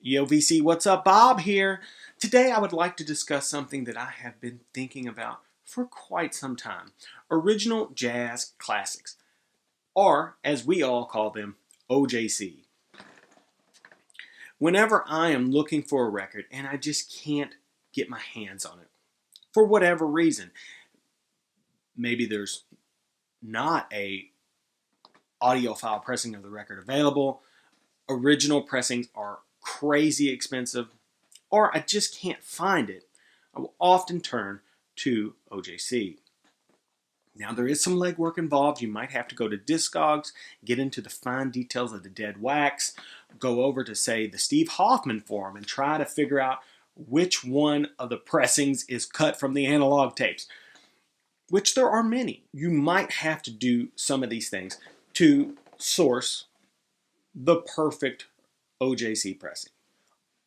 Yo VC, what's up? Bob here. Today I would like to discuss something that I have been thinking about for quite some time. Original Jazz Classics, or as we all call them, OJC. Whenever I am looking for a record and I just can't get my hands on it, for whatever reason, maybe there's not a audiophile pressing of the record available, original pressings are crazy expensive, or I just can't find it, I will often turn to OJC. Now there is some legwork involved. You might have to go to Discogs, get into the fine details of the dead wax, go over to say the Steve Hoffman forum and try to figure out which one of the pressings is cut from the analog tapes, which there are many. You might have to do some of these things to source the perfect OJC pressing.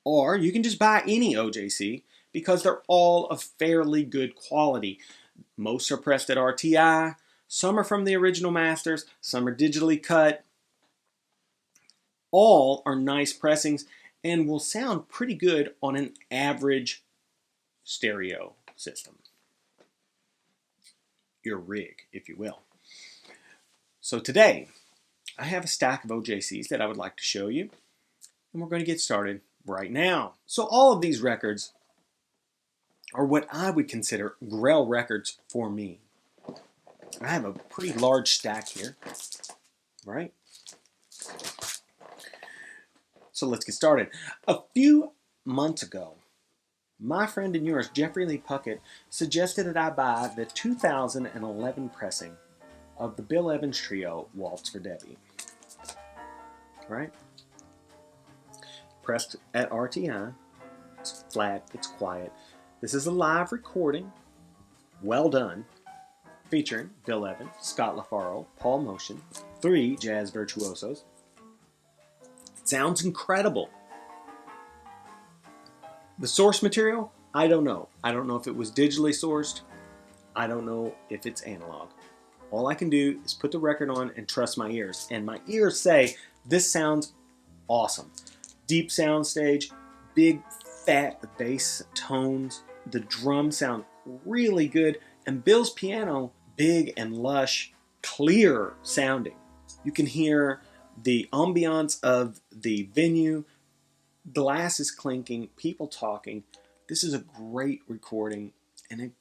Or you can just buy any OJC because they're all of fairly good quality. Most are pressed at RTI, some are from the original masters, some are digitally cut. All are nice pressings and will sound pretty good on an average stereo system. Your rig, if you will. So today, I have a stack of OJCs that I would like to show you, and we're going to get started right now. So all of these records are what I would consider Grail records for me. I have a pretty large stack here, right? So let's get started. A few months ago, my friend and yours, Jeffrey Lee Puckett, suggested that I buy the 2011 pressing of the Bill Evans Trio, Waltz for Debbie. Right? Pressed at RTI. It's flat, it's quiet. This is a live recording, well done, featuring Bill Evans, Scott LaFaro, Paul Motion, 3 jazz virtuosos. It sounds incredible. The source material, I don't know. I don't know if it was digitally sourced. I don't know if it's analog. All I can do is put the record on and trust my ears. And my ears say, this sounds awesome. Deep sound stage, big fat bass tones. The drums sound really good. And Bill's piano, big and lush, clear sounding. You can hear the ambiance of the venue, glasses clinking, people talking. This is a great recording and a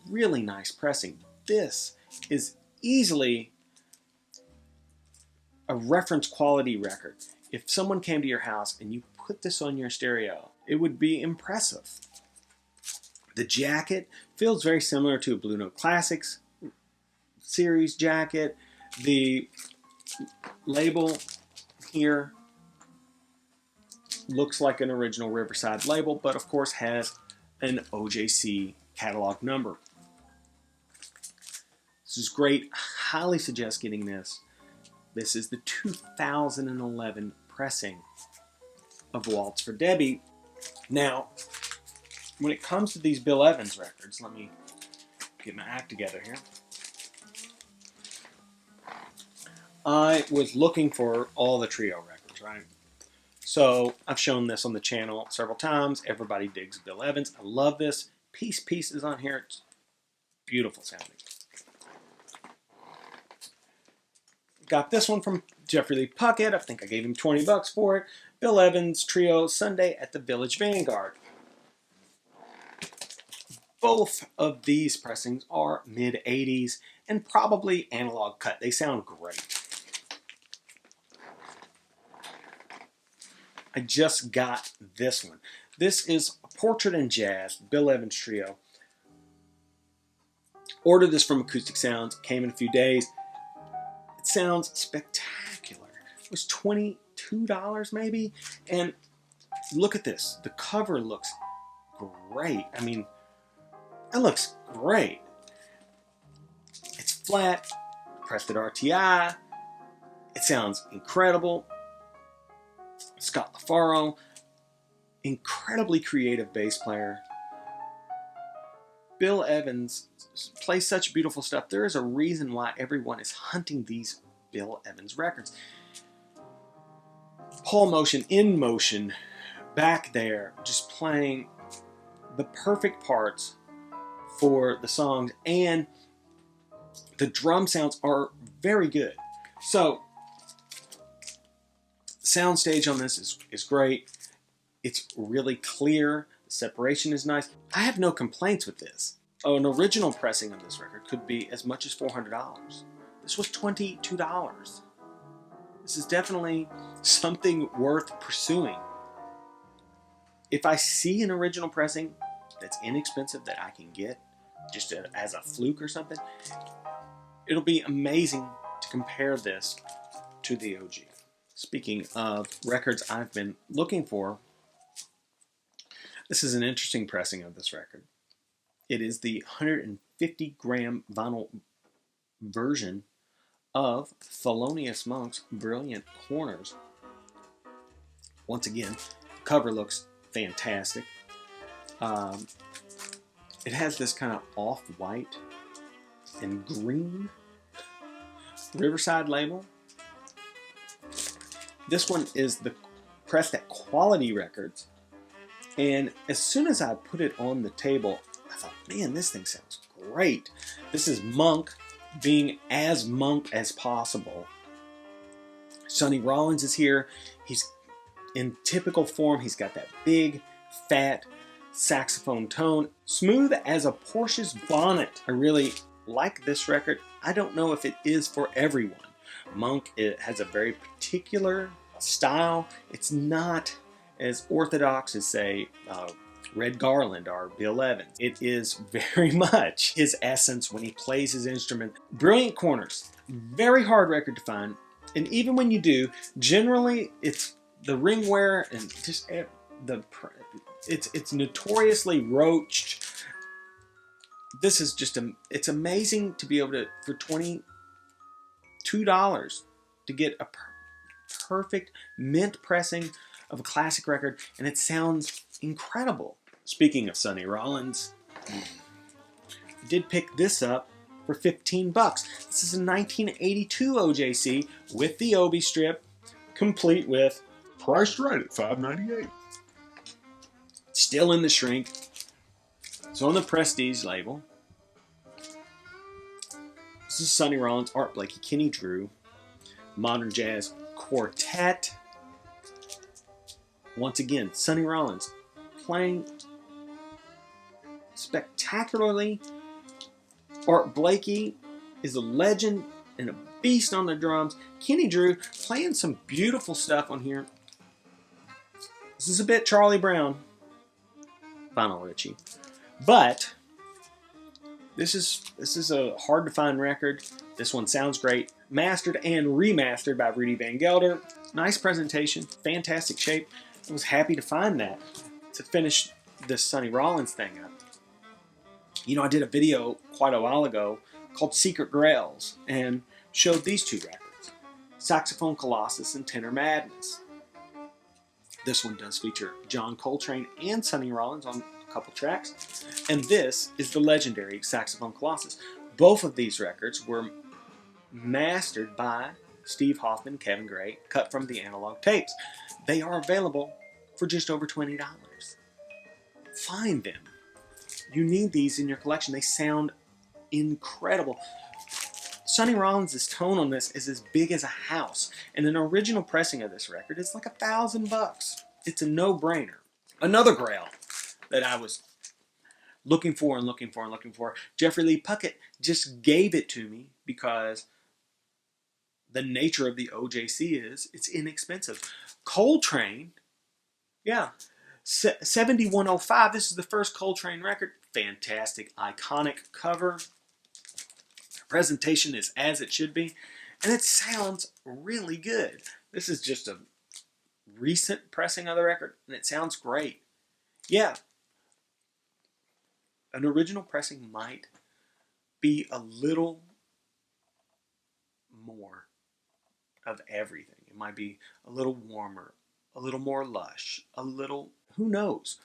really nice pressing. This is easily a reference quality record. If someone came to your house and you put this on your stereo, it would be impressive. The jacket feels very similar to a Blue Note Classics series jacket. The label here looks like an original Riverside label, but of course has an OJC catalog number. This is great. I highly suggest getting this. This is the 2011 pressing of Waltz for Debbie. Now, when it comes to these Bill Evans records, let me get my act together here. I was looking for all the trio records, right? So I've shown this on the channel several times. Everybody digs Bill Evans. I love this. Pieces on here. It's beautiful sounding. Got this one from Jeffrey Lee Puckett. I think I gave him 20 bucks for it. Bill Evans Trio, Sunday at the Village Vanguard. Both of these pressings are mid-80s and probably analog cut. They sound great. I just got this one. This is a Portrait in Jazz, Bill Evans Trio. Ordered this from Acoustic Sounds. Came in a few days. It sounds spectacular. It was $22 maybe. And look at this. The cover looks great. I mean, it looks great. It's flat, pressed at RTI. It sounds incredible. Scott LaFaro, incredibly creative bass player. Bill Evans plays such beautiful stuff. There is a reason why everyone is hunting these Bill Evans records. Paul Motion, In Motion, back there just playing the perfect parts for the songs, and the drum sounds are very good. So soundstage on this is great. It's really clear. The separation is nice. I have no complaints with this. Oh, an original pressing of this record could be as much as $400. This was $22. This is definitely something worth pursuing. If I see an original pressing that's inexpensive that I can get just as a fluke or something, it'll be amazing to compare this to the OG. Speaking of records I've been looking for, this is an interesting pressing of this record. It is the 150-gram vinyl version of Thelonious Monk's Brilliant Corners. Once again, cover looks fantastic. It has this kind of off-white and green Riverside label. This one is pressed at Quality Records, and as soon as I put it on the table, I thought, man, this thing sounds great. This is Monk being as Monk as possible. Sonny Rollins is here. He's in typical form. He's got that big, fat saxophone tone, smooth as a Porsche's bonnet. I really like this record. I don't know if it is for everyone. Monk, it has a very particular style. It's not as orthodox as, say, Red Garland or Bill Evans. It is very much his essence when he plays his instrument. Brilliant Corners, very hard record to find, and even when you do, generally it's the ring wear and just it's notoriously roached. This is just it's amazing to be able to, for $22, to get a perfect mint pressing of a classic record, and it sounds incredible. Speaking of Sonny Rollins, I did pick this up for $15. This is a 1982 OJC with the Obi strip, complete with priced right at $5.98. Still in the shrink. It's on the Prestige label. This is Sonny Rollins, Art Blakey, Kenny Drew, Modern Jazz Quartet. Once again, Sonny Rollins playing spectacularly. Art Blakey is a legend and a beast on the drums. Kenny Drew playing some beautiful stuff on here. This is a bit Charlie Brown, Final Richie, but this is a hard to find record. This one sounds great, mastered and remastered by Rudy Van Gelder. Nice presentation, fantastic shape. I was happy to find that to finish this Sonny Rollins thing up. You know, I did a video quite a while ago called Secret Grails and showed these two records, Saxophone Colossus and Tenor Madness. This one does feature John Coltrane and Sonny Rollins on a couple tracks, and this is the legendary Saxophone Colossus. Both of these records were mastered by Steve Hoffman, Kevin Gray, cut from the analog tapes. They are available for just over $20. Find them. You need these in your collection. They sound incredible. Sonny Rollins' tone on this is as big as a house, and an original pressing of this record is like $1,000. It's a no-brainer. Another grail that I was looking for, Jeffrey Lee Puckett just gave it to me because the nature of the OJC is it's inexpensive. Coltrane, yeah, 7105. This is the first Coltrane record. Fantastic, iconic cover. Presentation is as it should be, and it sounds really good. This is just a recent pressing of the record, and it sounds great. Yeah, an original pressing might be a little more of everything. It might be a little warmer, a little more lush, a little, who knows?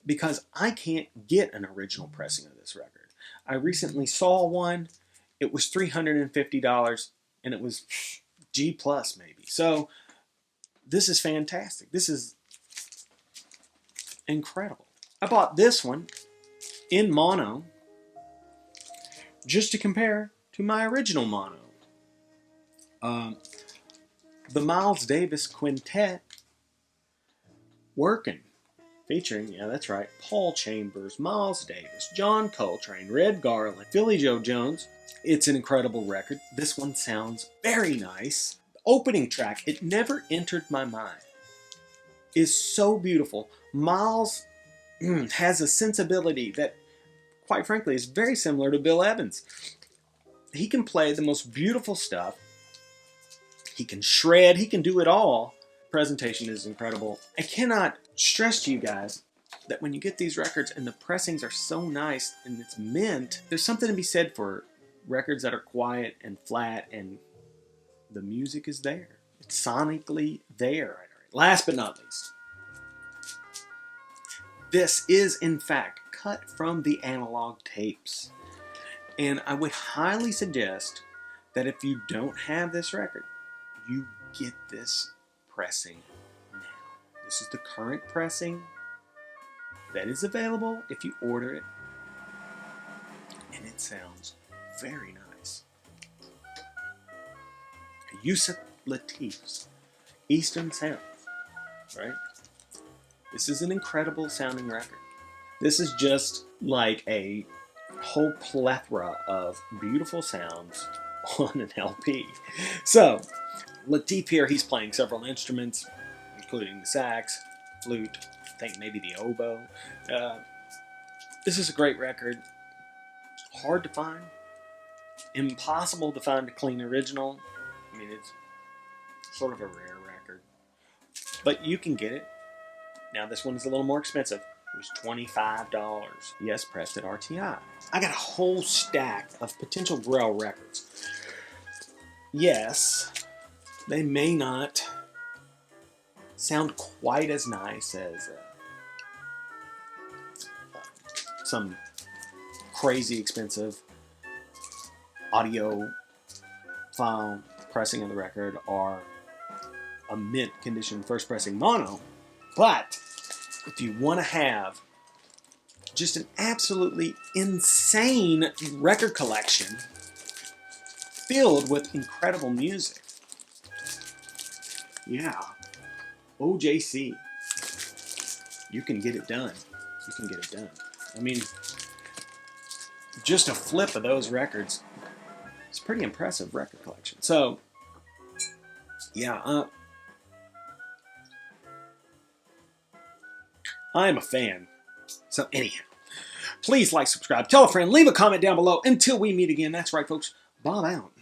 Because I can't get an original pressing of this record. I recently saw one. It was $350, and it was G plus maybe. So this is fantastic. This is incredible. I bought this one in mono just to compare to my original mono. The Miles Davis Quintet Working, featuring, yeah, that's right, Paul Chambers, Miles Davis, John Coltrane, Red Garland, Philly Joe Jones. It's an incredible record. This one sounds very nice. The opening track, It Never Entered My Mind, is so beautiful. Miles has a sensibility that, quite frankly, is very similar to Bill Evans. He can play the most beautiful stuff. He can shred. He can do it all. Presentation is incredible. I cannot stress to you guys that when you get these records and the pressings are so nice and it's mint, there's something to be said for records that are quiet and flat and the music is there. It's sonically there. Last but not least, this is in fact cut from the analog tapes. And I would highly suggest that if you don't have this record, you get this pressing now. This is the current pressing that is available if you order it. And it sounds very nice. Yusuf Lateef's Eastern Sounds, right? This is an incredible sounding record. This is just like a whole plethora of beautiful sounds on an LP. So, Lateef here, he's playing several instruments, including the sax, flute, I think maybe the oboe. This is a great record. Hard to find. Impossible to find a clean original. I mean, it's sort of a rare record. But you can get it. Now, this one is a little more expensive. It was $25. Yes, pressed at RTI. I got a whole stack of potential Grail records. Yes, they may not sound quite as nice as some crazy expensive Audiophile pressing of the record or a mint condition first pressing mono. But if you want to have just an absolutely insane record collection filled with incredible music, yeah, OJC, you can get it done. You can get it done. I mean, just a flip of those records, it's a pretty impressive record collection. So, yeah, I am a fan. So anyhow, please like, subscribe, tell a friend, leave a comment down below. Until we meet again, that's right, folks. Bob out.